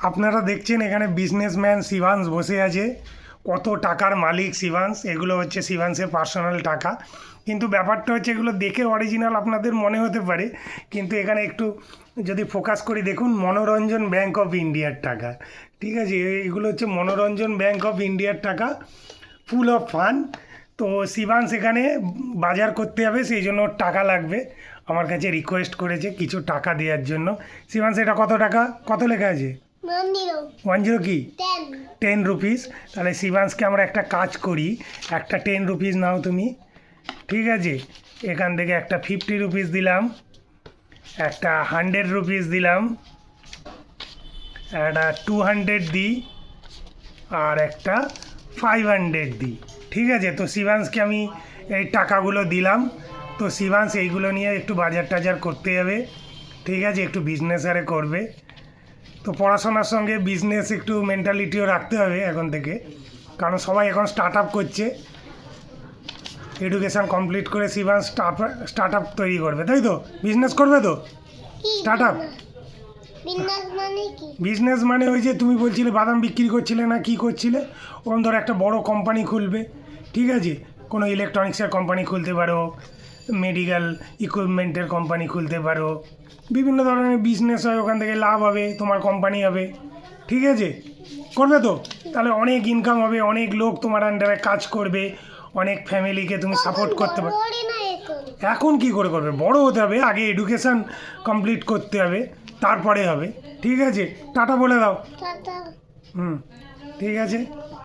আপনারা দেখছেন এখানে বিজনেসম্যান শিবাংশ বসে আছে। কত টাকার মালিক শিবাংশ, এগুলো হচ্ছে শিবাংশের পার্সোনাল টাকা। কিন্তু ব্যাপারটা হচ্ছে এগুলো দেখে অরিজিনাল আপনাদের মনে হতে পারে, কিন্তু এখানে একটু যদি ফোকাস করি দেখুন, মনোরঞ্জন ব্যাংক অফ ইন্ডিয়ার টাকা। ঠিক আছে, এগুলো হচ্ছে মনোরঞ্জন ব্যাংক অফ ইন্ডিয়ার টাকা, ফুল অফ ফান্ড। তো শিবাংশ এখানে বাজার করতে হবে, সেই জন্য ওর টাকা লাগবে। আমার কাছে রিকোয়েস্ট করেছে কিছু টাকা দেওয়ার জন্য। শিবাংশ, এটা কত টাকা, কত লেখা আছে? 10 কি 10 রুপিস। তাহলে শিবাংশকে আমরা একটা কাজ করি, একটা 10 রুপিস নাও তুমি। ঠিক আছে, এখান থেকে একটা 50 রুপিস দিলাম, একটা 100 রুপিস দিলাম, একটা 200 দিই, আর একটা 500 দিই। ঠিক আছে, তো শিবাংশকে আমি এই টাকাগুলো দিলাম। তো শিবাংশ এইগুলো নিয়ে একটু বাজার টাজার করতে যাবে। ঠিক আছে, একটু বিজনেস আরে করবে। তো পড়াশোনার সঙ্গে বিজনেস একটু মেন্টালিটিও রাখতে হবে এখন থেকে, কারণ সবাই এখন স্টার্ট আপ করছে। এডুকেশান কমপ্লিট করে শিবাংশ স্টার্ট আপ তৈরি করবে, তাই তো? বিজনেস করবে তো? স্টার্ট আপ বিজনেস মানে ওই যে তুমি বলছিলে বাদাম বিক্রি করছিলে না, কি করছিলে, ওরকম ধরো একটা বড় কোম্পানি খুলবে। ঠিক আছে, কোনো ইলেকট্রনিক্সের কোম্পানি খুলতে পারো, মেডিকেল ইকুইপমেন্টের কোম্পানি খুলতে পারো, বিভিন্ন ধরনের বিজনেস হয়, ওখান থেকে লাভ হবে, তোমার কোম্পানি হবে। ঠিক আছে, করবে তো? তাহলে অনেক ইনকাম হবে, অনেক লোক তোমার আন্ডারে কাজ করবে, অনেক ফ্যামিলিকে তুমি সাপোর্ট করতে পারো। এখন কি করে করবে? বড় হতে হবে, আগে এডুকেশান কমপ্লিট করতে হবে, তারপরে হবে। ঠিক আছে, টাটা বলে দাও। হুম, ঠিক আছে।